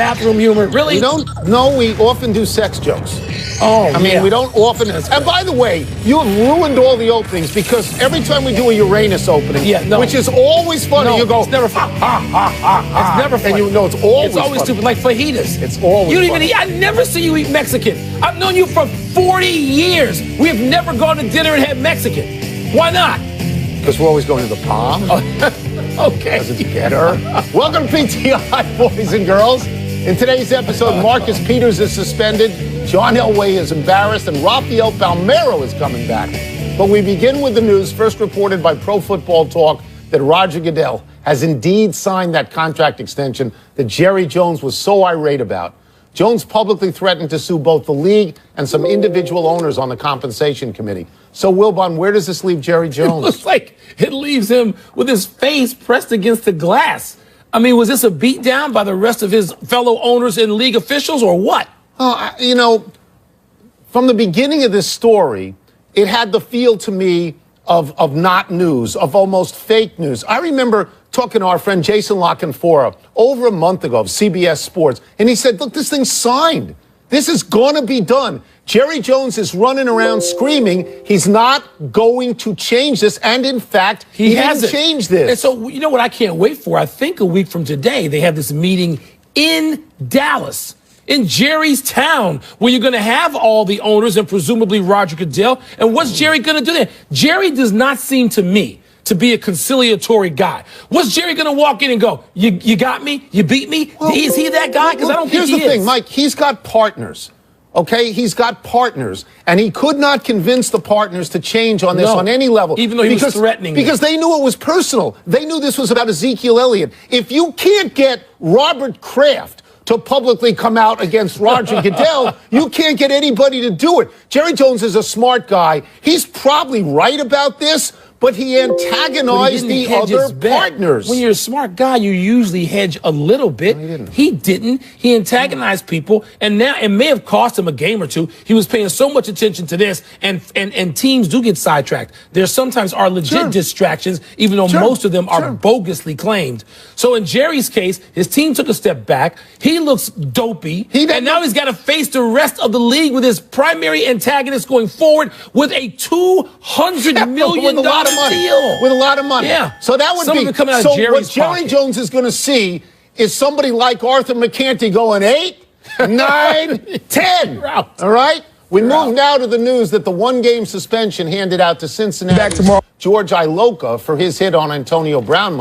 bathroom humor. Really? We don't. No, we often do sex jokes. Oh, I mean, we don't often. And by the way, you have ruined all the openings because every time we do a Uranus opening, which is always funny, you go, it's never funny. It's never funny. And you know it's always funny. Stupid, like fajitas. It's always You don't funny. even eat. I never see you eat Mexican. I've known you for 40 years. We have never gone to dinner and had Mexican. Why not? Because we're always going to the Palm. Okay. Because it's better. Welcome to PTI, boys and girls. In today's episode, Marcus Peters is suspended, John Elway is embarrassed, and Rafael Palmeiro is coming back. But we begin with the news first reported by Pro Football Talk that Roger Goodell has indeed signed that contract extension that Jerry Jones was so irate about. Jones publicly threatened to sue both the league and some individual owners on the compensation committee. So, Wilbon, where does this leave Jerry Jones? It looks like it leaves him with his face pressed against the glass. I mean, was this a beatdown by the rest of his fellow owners and league officials or what? You know, from the beginning of this story, it had the feel to me of not news, of almost fake news. I remember talking to our friend Jason Lockenfora over a month ago of CBS Sports, and he said, look, this thing's signed. This is going to be done. Jerry Jones is running around screaming he's not going to change this. And in fact, he hasn't changed this. And so, you know what I can't wait for? I think a week from today, they have this meeting in Dallas, in Jerry's town, where you're going to have all the owners and presumably Roger Goodell. And what's Jerry going to do there? Jerry does not seem to me to be a conciliatory guy. What's Jerry going to walk in and go, you got me? You beat me? Well, is he that guy? Because I don't think he is. Here's the thing, Mike. He's got partners. Okay, he's got partners, and he could not convince the partners to change on this on any level. Even though he was threatening them. Because they knew it was personal. They knew this was about Ezekiel Elliott. If you can't get Robert Kraft to publicly come out against Roger Goodell, you can't get anybody to do it. Jerry Jones is a smart guy. He's probably right about this, but he antagonized the other partners. When you're a smart guy, you usually hedge a little bit. No, he didn't. He antagonized people, and now it may have cost him a game or two. He was paying so much attention to this, and teams do get sidetracked. There sometimes are legit distractions, even though most of them are bogusly claimed. So in Jerry's case, his team took a step back. He looks dopey, and now he's got to face the rest of the league with his primary antagonist going forward with a $200 million deal. With a lot of money. Yeah. So that would be coming out so of Jerry's what Jerry pocket. Jones is going to see is somebody like Arthur McCanty going 8, 9, 10. All right? We move now to the news that the one-game suspension handed out to Cincinnati's George Iloka for his hit on Antonio Brown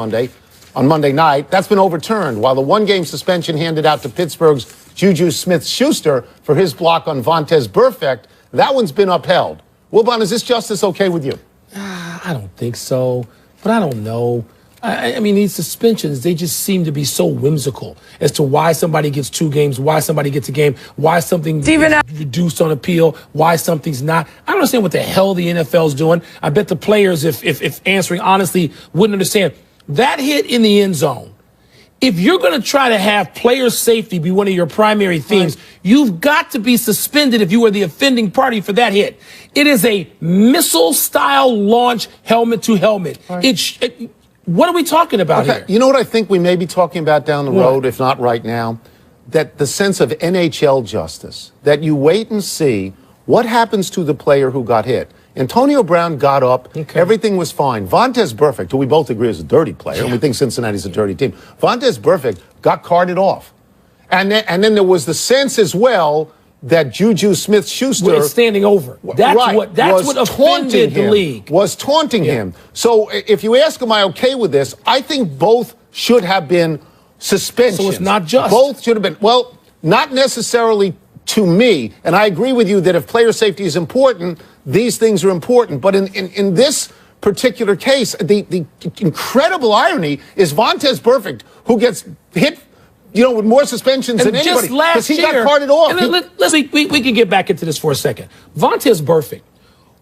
on Monday night, that's been overturned, while the one-game suspension handed out to Pittsburgh's Juju Smith-Schuster for his block on Vontaze Burfict, that one's been upheld. Wilbon, is this justice okay with you? I don't think so, but I don't know. I mean, these suspensions, they just seem to be so whimsical as to why somebody gets 2 games, why somebody gets a game, why something is reduced on appeal, why something's not. I don't understand what the hell the NFL's doing. I bet the players, if answering honestly, wouldn't understand. That hit in the end zone, if you're going to try to have player safety be one of your primary themes, you've got to be suspended if you are the offending party for that hit. It is a missile-style launch helmet to helmet. What are we talking about here? You know what I think we may be talking about down the road, if not right now? That the sense of NHL justice, that you wait and see what happens to the player who got hit. Antonio Brown got up. Everything was fine. Vontaze Burfict, who we both agree is a dirty player, and we think Cincinnati's a dirty team. Vontaze Burfict got carted off. And then there was the sense as well that Juju Smith-Schuster was standing over. That's what offended the league. Was taunting him. So if you ask, am I okay with this? I think both should have been suspensions. So it's not just. Both should have been. Well, not necessarily to me. And I agree with you that if player safety is important, these things are important. But in this particular case, the incredible irony is Vontaze Burfict, who gets hit, with more suspensions than anybody. Just last year, he got carted off. We can get back into this for a second. Vontaze Burfict,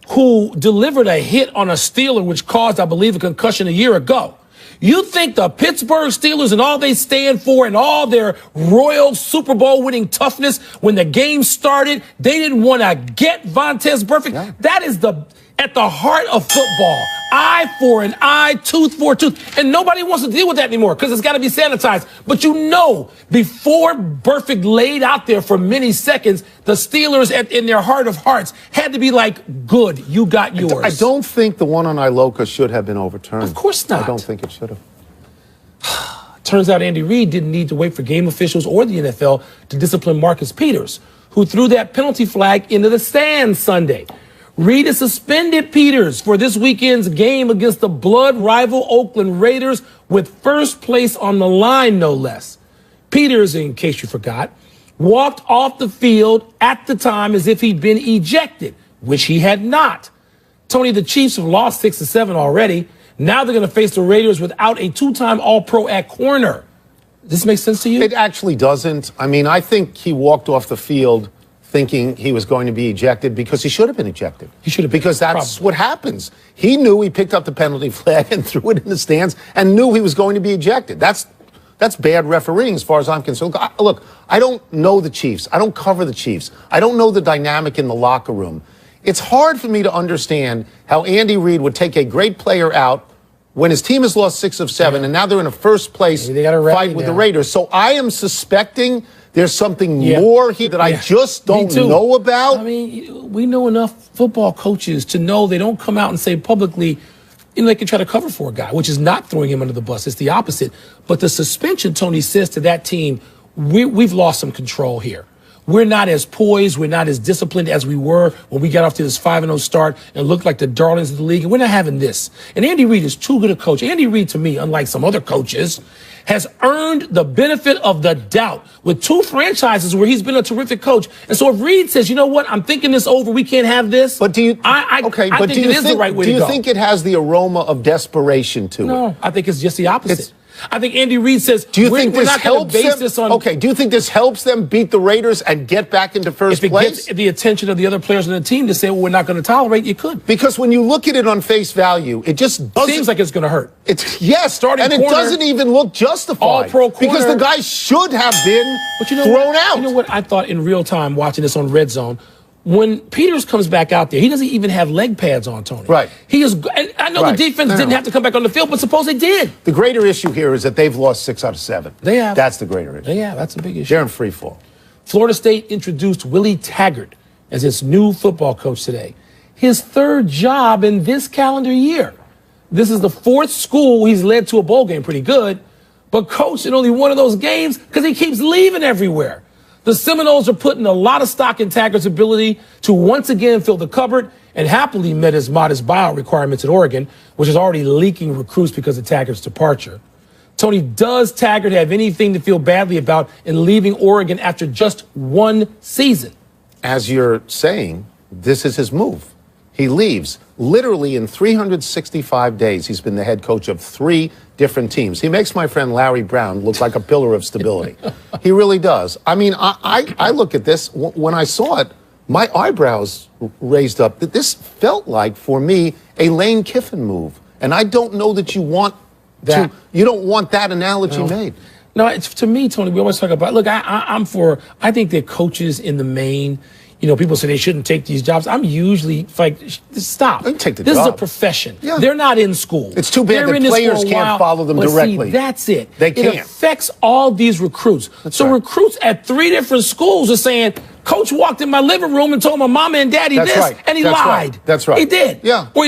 who delivered a hit on a Steeler, which caused, I believe, a concussion a year ago. You think the Pittsburgh Steelers and all they stand for and all their royal Super Bowl winning toughness when the game started, they didn't want to get Vontaze Burfict? Yeah. at the heart of football. Eye for an eye, tooth for a tooth. And nobody wants to deal with that anymore because it's got to be sanitized. But you know, before Burfict laid out there for many seconds, the Steelers in their heart of hearts had to be like, good, you got yours. I don't think the one on Iloka should have been overturned. Of course not. I don't think it should have. Turns out Andy Reid didn't need to wait for game officials or the NFL to discipline Marcus Peters, who threw that penalty flag into the stands Sunday. Reid has suspended Peters for this weekend's game against the blood rival Oakland Raiders with first place on the line, no less. Peters, in case you forgot, walked off the field at the time as if he'd been ejected, which he had not. Tony, the Chiefs have lost 6-7 already. Now they're going to face the Raiders without a two-time All-Pro at corner. Does this make sense to you? It actually doesn't. I mean, I think he walked off the field thinking he was going to be ejected because he should have been ejected. He should have been. Because that's what happens. He knew he picked up the penalty flag and threw it in the stands and knew he was going to be ejected. That's bad refereeing as far as I'm concerned. Look, I don't know the Chiefs. I don't cover the Chiefs. I don't know the dynamic in the locker room. It's hard for me to understand how Andy Reid would take a great player out when his team has lost 6 of 7, and now they're in a first-place fight with the Raiders. So I am suspecting there's something more here that I just don't know about. I mean, we know enough football coaches to know they don't come out and say publicly, they can try to cover for a guy, which is not throwing him under the bus. It's the opposite. But the suspension, Tony, says to that team, we've lost some control here. We're not as poised, we're not as disciplined as we were when we got off to this 5-0 start and looked like the darlings of the league, and we're not having this. And Andy Reid is too good a coach. Andy Reid, to me, unlike some other coaches, has earned the benefit of the doubt with 2 franchises where he's been a terrific coach. And so if Reid says, you know what, I'm thinking this over, we can't have this. But do you? I think it is the right way to go. Do you think it has the aroma of desperation to it? No, I think it's just the opposite. I think Andy Reid says, do you think this helps them? Okay, do you think this helps them beat the Raiders and get back into first place? If it gets the attention of the other players on the team to say, well, we're not going to tolerate, you could. Because when you look at it on face value, it just seems like it's going to hurt. Starting and it doesn't even look justified. All-pro corner. Because the guy should have been thrown out. You know what I thought in real time watching this on Red Zone? When Peters comes back out there, he doesn't even have leg pads on, Tony. Right. He is. And I know the defense didn't have to come back on the field, but suppose they did. The greater issue here is that they've lost 6 out of 7. They have. That's the greater issue. Yeah, that's a big issue. They're in free fall. Florida State introduced Willie Taggart as its new football coach today. His 3rd job in this calendar year. This is the 4th school he's led to a bowl game, pretty good, but coached in only one of those games because he keeps leaving everywhere. The Seminoles are putting a lot of stock in Taggart's ability to once again fill the cupboard and happily met his modest buyout requirements at Oregon, which is already leaking recruits because of Taggart's departure. Tony, does Taggart have anything to feel badly about in leaving Oregon after just 1 season? As you're saying, this is his move. He leaves. Literally in 365 days, he's been the head coach of 3 different teams. He makes my friend Larry Brown look like a pillar of stability. He really does. I mean, I look at this. When I saw it, my eyebrows raised up. This felt like, for me, a Lane Kiffin move. And I don't know that you want that. You don't want that analogy made. No, it's to me, Tony, we always talk about, look, I think that coaches in the main, people say they shouldn't take these jobs. I'm usually like, stop. They take the this job. Is a profession. Yeah. They're not in school. It's too bad that players can't follow them directly. See, that's it. They can't. It affects all these recruits. Recruits at 3 different schools are saying, Coach walked in my living room and told my mama and daddy and he lied. Right. That's right. He did. Yeah. Or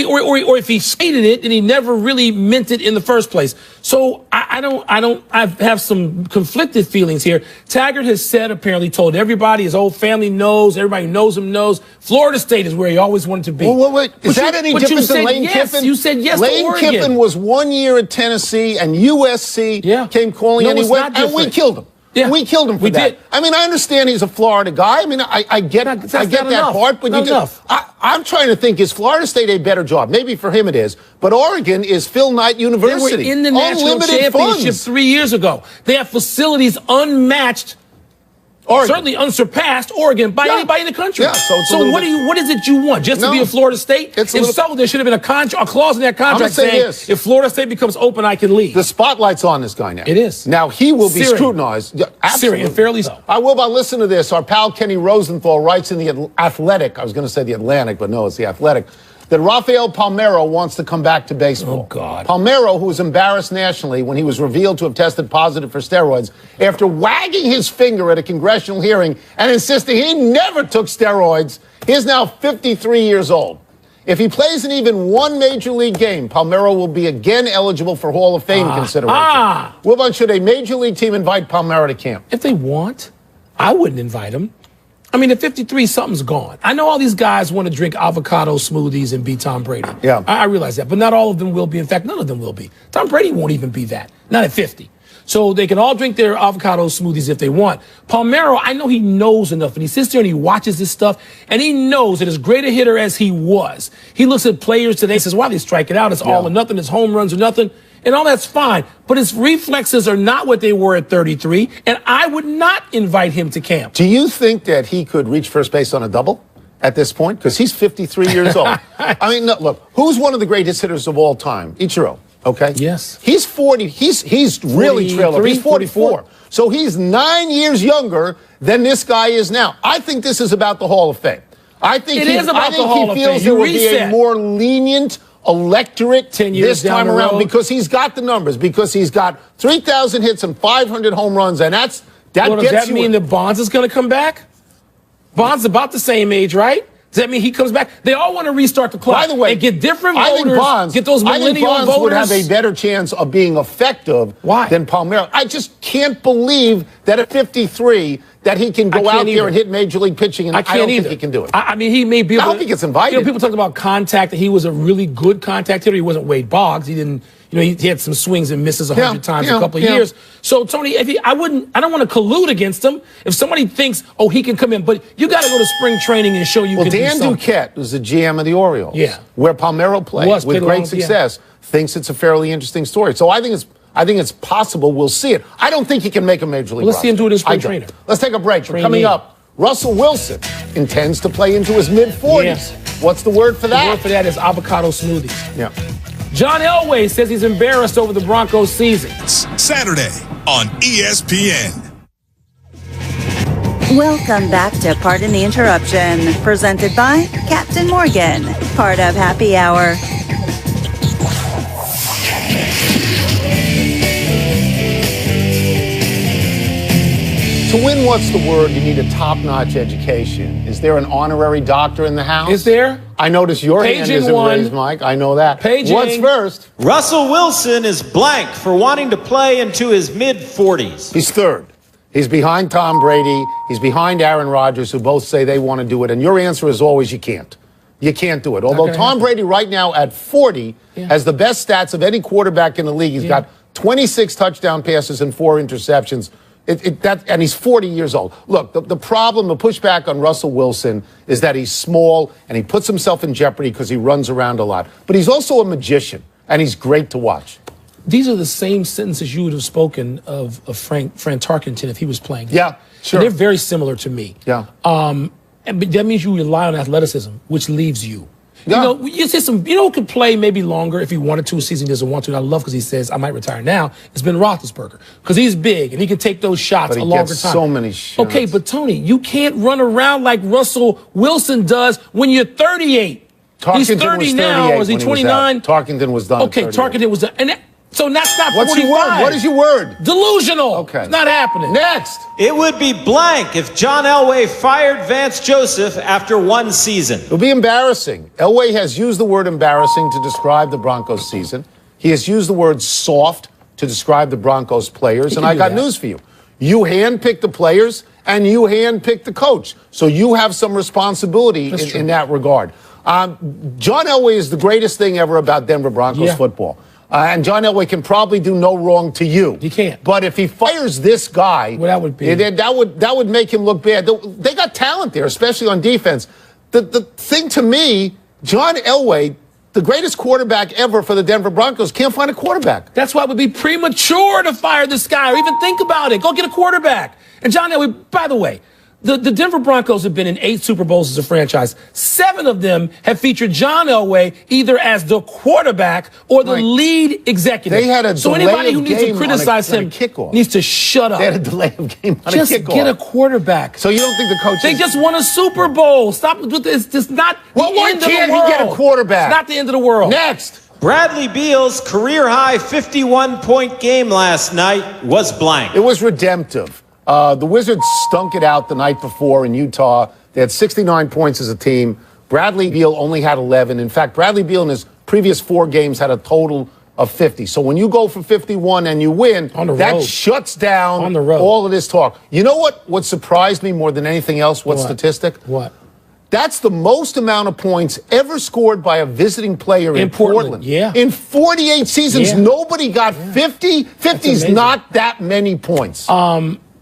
if he stated it, then he never really meant it in the first place. So I have some conflicted feelings here. Taggart has said, apparently told everybody, his whole family knows, everybody who knows him knows, Florida State is where he always wanted to be. Well, wait. Is that any different than Lane Kiffin? You said yes Lane to Oregon. Kiffin was 1 year at Tennessee and USC came calling and he went, and we killed him. Yeah. We killed him for that. Did. I mean, I understand he's a Florida guy. I mean, I get that part, but I'm trying to think, is Florida State a better job? Maybe for him it is, but Oregon is Phil Knight University. They were in the national championship 3 years ago. They have facilities unmatched. Certainly unsurpassed Oregon by anybody in the country. Yeah, so what is it you want? Just to be a Florida State? If so, there should have been a clause in that contract saying if Florida State becomes open, I can leave. The spotlight's on this guy now. It is. Now he will be scrutinized. Yeah, absolutely. And fairly so. I will, but listen to this. Our pal Kenny Rosenthal writes in the Athletic. I was going to say the Atlantic, but no, it's the Athletic. that Rafael Palmeiro wants to come back to baseball. Oh, God. Palmeiro, who was embarrassed nationally when he was revealed to have tested positive for steroids after wagging his finger at a congressional hearing and insisting he never took steroids, he is now 53 years old. If he plays in even one major league game, Palmeiro will be again eligible for Hall of Fame consideration. Wilbon, should a major league team invite Palmeiro to camp? If they want, I wouldn't invite him. I mean, at 53, something's gone. I know all these guys want to drink avocado smoothies and be Tom Brady. Yeah. I realize that, but not all of them will be. In fact, none of them will be. Tom Brady won't even be that. Not at 50. So they can all drink their avocado smoothies if they want. Palmeiro, I know he knows enough, and he sits there and he watches this stuff, and he knows that as great a hitter as he was, he looks at players today and says, why they strike it out? It's all or nothing. It's home runs or nothing. And all that's fine. But his reflexes are not what they were at 33, and I would not invite him to camp. Do you think that he could reach first base on a double at this point? Because he's 53 years old. I mean, no, look, who's one of the greatest hitters of all time? Ichiro. Okay. Yes. He's 40. He's really trailed up. He's 44. So he's 9 years younger than this guy is now. I think this is about the Hall of Fame. I think he feels there will be a more lenient electorate 10 years this time around road. because he's got the numbers, because he's got 3,000 hits and 500 home runs, and that Well, gets does that mean that Bonds is going to come back? Bonds is about the same age, right? Does that mean he comes back? They all want to restart the clock. By the way, and get different voters. I think Bonds, get those millennial Bonds voters. would have a better chance of being effective than Palmeiro. I just can't believe that at 53 that he can go out there and hit major lead pitching, and I don't think he can do it. I mean, he may be able I hope he gets invited. You know, people talk about contact, that he was a really good contact hitter. He wasn't Wade Boggs. He didn't, you know, he had some swings and misses 100 times a couple of years. So, Tony, I don't want to collude against him. If somebody thinks, oh, he can come in, but you got to go to spring training and show you can do something. Dan Duquette was the GM of the Orioles, where Palmeiro played with great success, thinks it's a fairly interesting story. So I think it's possible we'll see it. I don't think he can make a major league roster. Let's see him do it in spring training. Let's take a break. Coming up, Russell Wilson intends to play into his mid-40s. Yes. What's the word for that? The word for that is avocado smoothies. Yeah. John Elway says he's embarrassed over the Broncos season. Saturday on ESPN. Welcome back to Pardon the Interruption, presented by Captain Morgan, part of Happy Hour. To win what's the word, you need a top-notch education. Is there an honorary doctor in the house? Is there? I notice your hand isn't raised, Mike. I know that. What's first? Russell Wilson is blank for wanting to play into his mid-40s. He's third. He's behind Tom Brady. He's behind Aaron Rodgers, who both say they want to do it. And your answer is always you can't. You can't do it. Although Tom Brady right now at 40 has the best stats of any quarterback in the league. He's got 26 touchdown passes and 4 interceptions. And he's 40 years old. Look, the problem, the pushback on Russell Wilson is that he's small and he puts himself in jeopardy because he runs around a lot. But he's also a magician, and he's great to watch. These are the same sentences you would have spoken of Frank Tarkenton if he was playing. Yeah, sure. And they're very similar to me. Yeah. But that means you rely on athleticism, which leaves you. Yeah. You know who could play maybe longer if he wanted to a season he doesn't want to. And I love because he says, I might retire now. It's Ben Roethlisberger. Because he's big and he can take those shots a longer time. So many shots. Okay, but Tony, you can't run around like Russell Wilson does when you're 38. He's 30 now. Or is he 29? Tarkenton was done. Okay, Tarkenton was done. And so that's not 45. What's your word? What is your word? Delusional. Okay. It's not happening. Next. It would be blank if John Elway fired Vance Joseph after one season. It would be embarrassing. Elway has used the word embarrassing to describe the Broncos season. He has used the word soft to describe the Broncos players. And I got news for you. You handpicked the players and you handpicked the coach. So you have some responsibility in that regard. John Elway is the greatest thing ever about Denver Broncos football. And John Elway can probably do no wrong to you. He can't. But if he fires this guy, well, that would be that would make him look bad. They got talent there, especially on defense. The thing to me, John Elway, the greatest quarterback ever for the Denver Broncos, can't find a quarterback. That's why it would be premature to fire this guy or even think about it. Go get a quarterback. And John Elway, by the way, The Denver Broncos have been in 8 Super Bowls as a franchise. 7 of them have featured John Elway either as the quarterback or the lead executive. They had a so delay anybody who of needs to game criticize on a him kickoff. needs to shut up. They had a delay of game on Just a kickoff. get a quarterback. So you don't think the coach? They just won a Super Bowl. Stop with this. It's just not the end of the world. Can't he get a quarterback? It's not the end of the world. Next. Bradley Beal's career-high 51-point game last night was blank. It was redemptive. The Wizards stunk it out the night before in Utah. They had 69 points as a team. Bradley Beal only had 11. In fact, Bradley Beal in his previous 4 games had a total of 50. So when you go for 51 and you win, that shuts down all of this talk. You know what surprised me more than anything else? What statistic? What? That's the most amount of points ever scored by a visiting player in Portland. Yeah. In 48 seasons, nobody got 50. 50 is not that many points.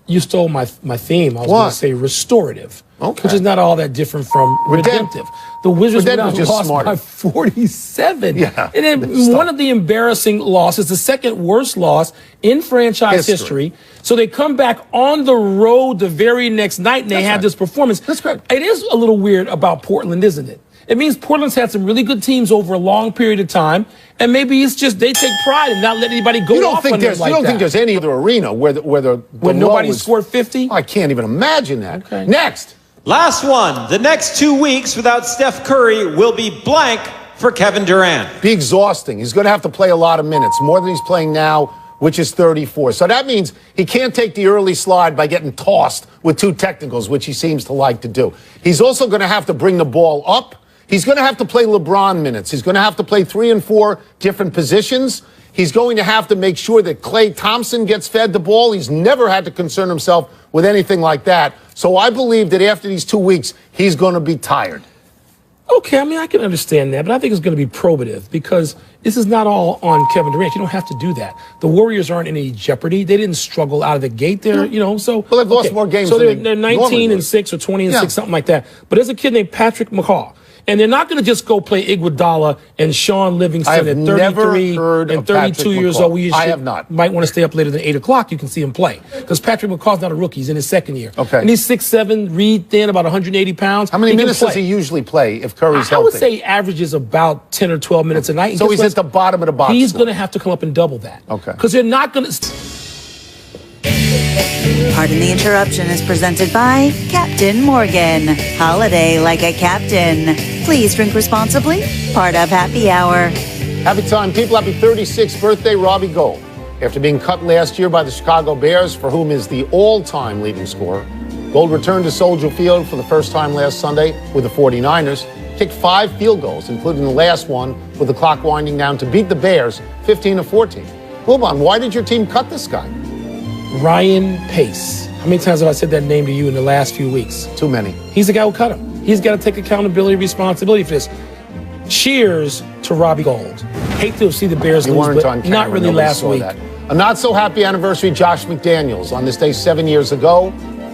You stole my theme. I was going to say restorative, which is not all that different from redemptive. The Wizards lost by 47. Yeah, and then one of the embarrassing losses, the second worst loss in franchise history. So they come back on the road the very next night, and they have this performance. That's great. It is a little weird about Portland, isn't it? It means Portland's had some really good teams over a long period of time, and maybe it's just they take pride in not letting anybody go off on them like that. You don't think there's any other arena where nobody scored 50? I can't even imagine that. Okay. Next. Last one. The next 2 weeks without Steph Curry will be blank for Kevin Durant. Be exhausting. He's going to have to play a lot of minutes, more than he's playing now, which is 34. So that means he can't take the early slide by getting tossed with 2 technicals, which he seems to like to do. He's also going to have to bring the ball up. He's going to have to play LeBron minutes. He's going to have to play 3 and 4 different positions. He's going to have to make sure that Klay Thompson gets fed the ball. He's never had to concern himself with anything like that. So I believe that after these 2 weeks, he's going to be tired. Okay, I mean, I can understand that, but I think it's going to be probative because this is not all on Kevin Durant. You don't have to do that. The Warriors aren't in any jeopardy. They didn't struggle out of the gate there, so. Well, they've lost more games so than they're 19 and 6 or 20 and 6, something like that. But there's a kid named Patrick McCaw. And they're not going to just go play Iguodala and Sean Livingston at 33 and 32 years old. I have not. Might want to stay up later than 8 o'clock. You can see him play. Because Patrick McCaw's not a rookie. He's in his second year. Okay. And he's 6'7", Reed thin, about 180 pounds. How many minutes does he usually play if Curry's healthy? I would say he averages about 10 or 12 minutes a night. And so he's at the bottom of the box. He's going to have to come up and double that. Okay. Because they're not going to... Pardon the Interruption is presented by Captain Morgan. Holiday like a captain. Please drink responsibly. Part of Happy Hour. Happy time, people. Happy 36th birthday, Robbie Gould. After being cut last year by the Chicago Bears, for whom is the all-time leading scorer, Gould returned to Soldier Field for the first time last Sunday with the 49ers, kicked 5 field goals, including the last one with the clock winding down to beat the Bears 15-14. Wilbon, why did your team cut this guy? Ryan Pace. How many times have I said that name to you in the last few weeks? Too many. He's the guy who cut him. He's got to take accountability, responsibility for this. Cheers to Robbie Gould. Hate to see the Bears lose, but not really last week. A not-so-happy anniversary, Josh McDaniels. On this day 7 years ago,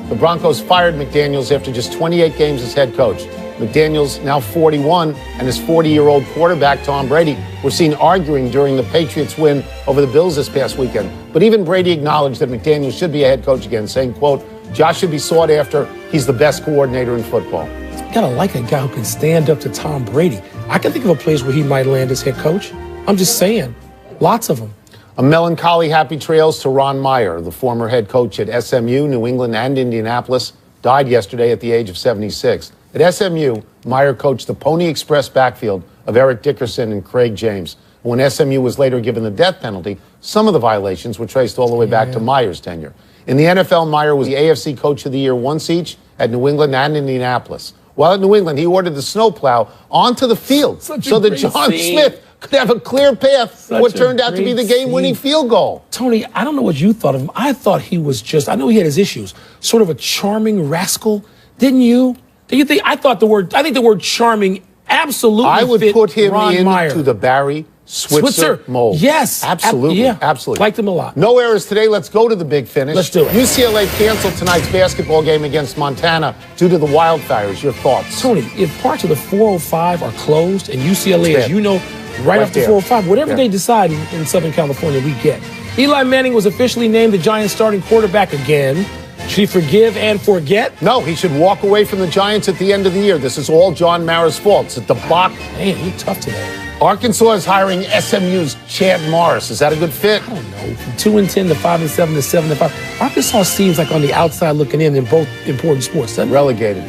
the Broncos fired McDaniels after just 28 games as head coach. McDaniels, now 41, and his 40-year-old quarterback, Tom Brady, were seen arguing during the Patriots' win over the Bills this past weekend. But even Brady acknowledged that McDaniels should be a head coach again, saying, quote, Josh should be sought after. He's the best coordinator in football. You gotta like a guy who can stand up to Tom Brady. I can think of a place where he might land as head coach. I'm just saying. Lots of them. A melancholy happy trails to Ron Meyer, the former head coach at SMU, New England, and Indianapolis, died yesterday at the age of 76. At SMU, Meyer coached the Pony Express backfield of Eric Dickerson and Craig James. When SMU was later given the death penalty, some of the violations were traced all the way back to Meyer's tenure. In the NFL, Meyer was the AFC Coach of the Year once each at New England and Indianapolis. While at New England, he ordered the snowplow onto the field so that John Smith could have a clear path for what turned out to be the game-winning field goal. Tony, I don't know what you thought of him. I thought he was just, I know he had his issues, sort of a charming rascal. Didn't you? Do you think, I think the word charming absolutely I would fit put him Ron Meyer. into the Barry Switzer mold. Yes. Absolutely. Absolutely. Liked him a lot. No errors today. Let's go to the big finish. Let's do it. UCLA canceled tonight's basketball game against Montana due to the wildfires. Your thoughts? Tony, if parts of the 405 are closed and UCLA, as you know, right off the 405, whatever they decide in Southern California, we get. Eli Manning was officially named the Giants starting quarterback again. Should he forgive and forget? No, he should walk away from the Giants at the end of the year. This is all John Mara's fault. It's a debacle. Man, you're tough today. Arkansas is hiring SMU's Chad Morris. Is that a good fit? I don't know. From 2-10 to 5-7 to 7-5. Arkansas seems like on the outside looking in both important sports. Relegated.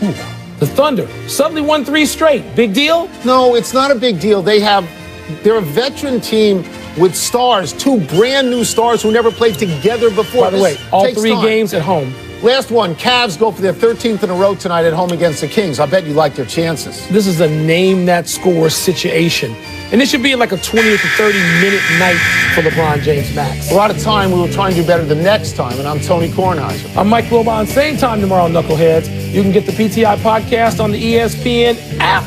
Ooh. The Thunder suddenly won 3 straight. Big deal? No, it's not a big deal. They're a veteran team with stars, 2 brand new stars who never played together before. By the way, all 3 games at home. Last one, Cavs go for their 13th in a row tonight at home against the Kings. I bet you like their chances. This is a name that score situation. And this should be like a 20 to 30-minute night for LeBron James Max. A lot of time, we will try and do better the next time, and I'm Tony Kornheiser. I'm Mike Wilbon. Same time tomorrow, Knuckleheads. You can get the PTI podcast on the ESPN app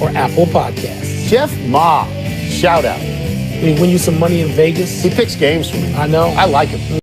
or Apple Podcasts. Jeff Ma, shout out. Did he win you some money in Vegas? He picks games for me. I know. I like him.